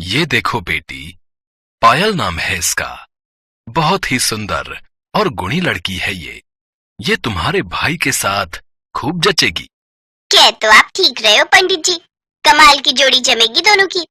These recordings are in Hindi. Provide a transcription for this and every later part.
ये देखो बेटी, पायल नाम है इसका। बहुत ही सुंदर और गुणी लड़की है ये तुम्हारे भाई के साथ खूब जचेगी। कह तो आप ठीक रहे हो पंडित जी, कमाल की जोड़ी जमेगी दोनों की।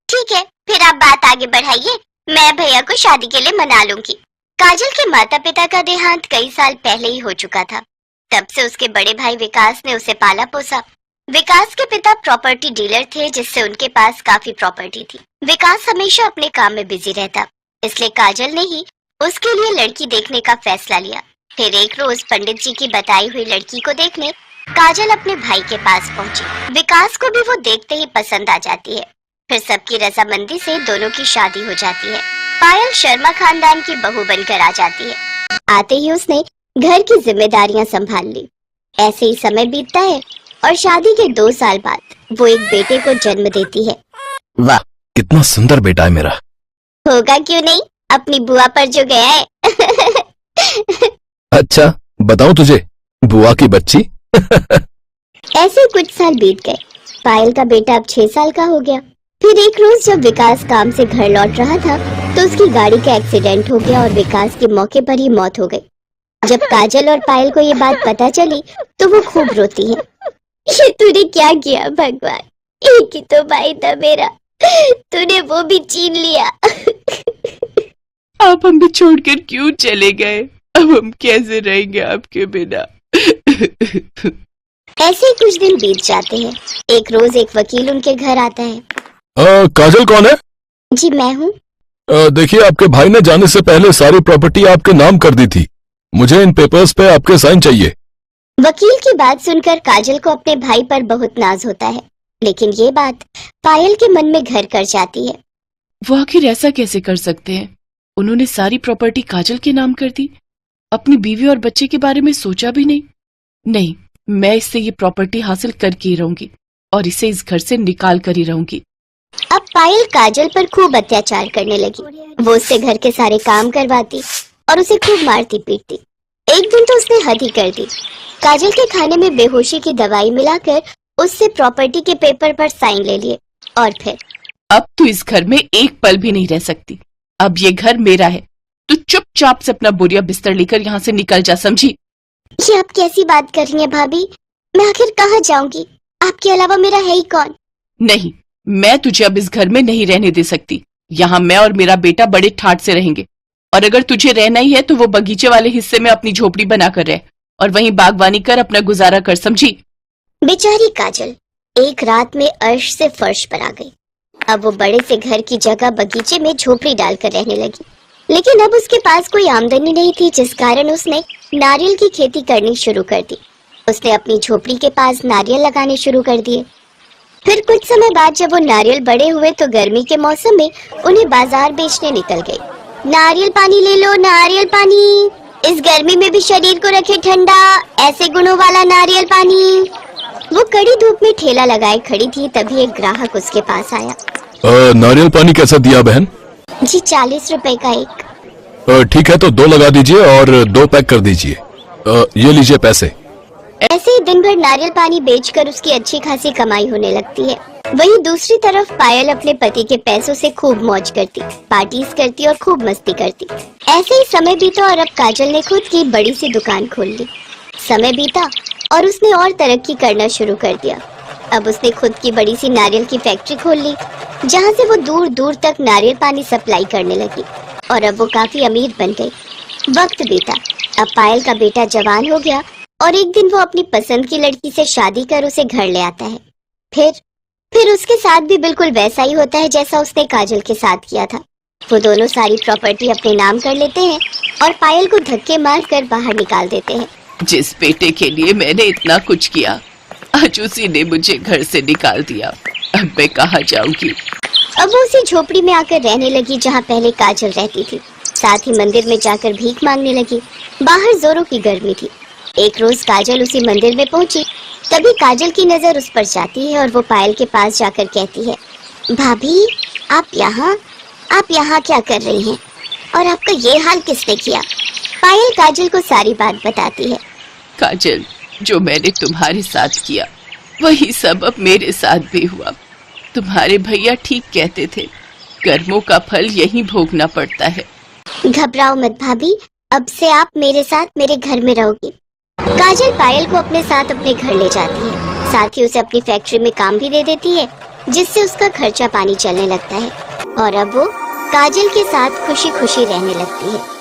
ठीक है, फिर आप बात आगे बढ़ाइए, मैं भैया को शादी के लिए मना लूंगी। काजल के माता पिता का देहांत कई साल पहले ही हो चुका था। तब से उसके बड़े भाई विकास ने उसे पाला पोसा। विकास के पिता प्रॉपर्टी डीलर थे, जिससे उनके पास काफी प्रॉपर्टी थी। विकास हमेशा अपने काम में बिजी रहता, इसलिए काजल ने ही उसके लिए लड़की देखने का फैसला लिया। फिर एक रोज पंडित जी की बताई हुई लड़की को देखने काजल अपने भाई के पास पहुंची। विकास को भी वो देखते ही पसंद आ जाती है। फिर सबकी रजामंदी से दोनों की शादी हो जाती है। पायल शर्मा खानदान की बहू बनकर आ जाती है। आते ही उसने घर की जिम्मेदारियां संभाल ली। ऐसे ही समय बीतता है और शादी के 2 साल बाद वो एक बेटे को जन्म देती है। वाह, कितना सुंदर बेटा है मेरा। होगा क्यों नहीं, अपनी बुआ पर जो गया है। अच्छा, बताऊं तुझे, बुआ की बच्ची। ऐसे कुछ साल बीत गए। पायल का बेटा अब 6 साल का हो गया। फिर एक रोज जब विकास काम से घर लौट रहा था तो उसकी गाड़ी का एक्सीडेंट हो गया और विकास की मौके पर ही मौत हो गई। जब काजल और पायल को ये बात पता चली तो वो खूब रोती है। ये तूने क्या किया भगवान, एक ही तो भाई था मेरा, तूने वो भी छीन लिया। आप हमें छोड़कर क्यों चले गए? अब हम कैसे रहेंगे आपके बिना? ऐसे ही कुछ दिन बीत जाते हैं। एक रोज एक वकील उनके घर आता है। काजल कौन है? जी मैं हूँ। देखिए, आपके भाई ने जाने से पहले सारी प्रॉपर्टी आपके नाम कर दी थी। मुझे इन पेपर्स पे आपके साइन चाहिए। वकील की बात सुनकर काजल को अपने भाई पर बहुत नाज होता है, लेकिन ये बात पायल के मन में घर कर जाती है। वो आखिर ऐसा कैसे कर सकते हैं? उन्होंने सारी प्रॉपर्टी काजल के नाम कर दी, अपनी बीवी और बच्चे के बारे में सोचा भी नहीं। नहीं, मैं इससे ये प्रॉपर्टी हासिल करके ही रहूंगी और इसे इस घर से निकाल कर ही रहूंगी। अब पायल काजल पर खूब अत्याचार करने लगी। वो उससे घर के सारे काम करवाती और उसे खूब मारती पीटती। एक दिन तो उसने हद ही कर दी। काजल के खाने में बेहोशी की दवाई मिलाकर उससे प्रॉपर्टी के पेपर पर साइन ले लिए और फिर अब तू इस घर में एक पल भी नहीं रह सकती। अब ये घर मेरा है। तू चुपचाप से अपना बोरिया बिस्तर लेकर यहाँ से निकल जा, समझी? ये आप कैसी बात कर रही हैं भाभी? मैं आखिर कहाँ जाऊंगी? आपके अलावा मेरा है ही कौन? नहीं, मैं तुझे अब इस घर में नहीं रहने दे सकती। यहाँ मैं और मेरा बेटा बड़े ठाट से रहेंगे और अगर तुझे रहना ही है तो वो बगीचे वाले हिस्से में अपनी झोपड़ी बनाकर रह और वहीं बागवानी कर अपना गुजारा कर, समझी? बेचारी काजल एक रात में अर्श से फर्श पर आ गई। अब वो बड़े से घर की जगह बगीचे में झोपड़ी डालकर रहने लगी, लेकिन अब उसके पास कोई आमदनी नहीं थी, जिस कारण उसने नारियल की खेती करनी शुरू कर दी। उसने अपनी झोपड़ी के पास नारियल लगाने शुरू कर दिए। फिर कुछ समय बाद जब वो नारियल बड़े हुए तो गर्मी के मौसम में उन्हें बाजार बेचने निकल गई। नारियल पानी ले लो, नारियल पानी, इस गर्मी में भी शरीर को रखे ठंडा, ऐसे गुणों वाला नारियल पानी। वो कड़ी धूप में ठेला लगाए खड़ी थी, तभी एक ग्राहक उसके पास आया। नारियल पानी कैसा दिया बहन? जी 40 रुपए का एक। ठीक है, तो 2 लगा दीजिए और 2 पैक कर दीजिए। ये लीजिए पैसे। ऐसे ही दिन भर नारियल पानी बेचकर उसकी अच्छी खासी कमाई होने लगती है। वहीं दूसरी तरफ पायल अपने पति के पैसों से खूब मौज करती, पार्टीज करती और खूब मस्ती करती। ऐसे ही समय बीता और अब काजल ने खुद की बड़ी सी दुकान खोल ली। समय बीता और उसने और तरक्की करना शुरू कर दिया। अब उसने खुद की बड़ी सी नारियल की फैक्ट्री खोल ली, जहाँ से वो दूर दूर तक नारियल पानी सप्लाई करने लगी और अब वो काफी अमीर बन गई। वक्त बीता, अब पायल का बेटा जवान हो गया और एक दिन वो अपनी पसंद की लड़की से शादी कर उसे घर ले आता है। फिर उसके साथ भी बिल्कुल वैसा ही होता है जैसा उसने काजल के साथ किया था। वो दोनों सारी प्रॉपर्टी अपने नाम कर लेते हैं और पायल को धक्के मारकर बाहर निकाल देते हैं। जिस बेटे के लिए मैंने इतना कुछ किया, आज उसी ने मुझे घर से निकाल दिया। अब मैं कहाँ जाऊंगी? अब वो उसी झोपड़ी में आकर रहने लगी जहाँ पहले काजल रहती थी। साथ ही मंदिर में जाकर भीख मांगने लगी। बाहर जोरों की गर्मी थी। एक रोज काजल उसी मंदिर में पहुंची, तभी काजल की नजर उस पर जाती है और वो पायल के पास जाकर कहती है, भाभी आप यहाँ क्या कर रही हैं? और आपका ये हाल किसने किया? पायल काजल को सारी बात बताती है। काजल, जो मैंने तुम्हारे साथ किया वही सब अब मेरे साथ भी हुआ। तुम्हारे भैया ठीक कहते थे, कर्मों का फल यहीं भोगना पड़ता है। घबराओ मत भाभी, अब से आप मेरे साथ मेरे घर में रहोगी। काजल पायल को अपने साथ अपने घर ले जाती है, साथ ही उसे अपनी फैक्ट्री में काम भी दे देती है, जिससे उसका खर्चा पानी चलने लगता है और अब वो काजल के साथ खुशी खुशी रहने लगती है।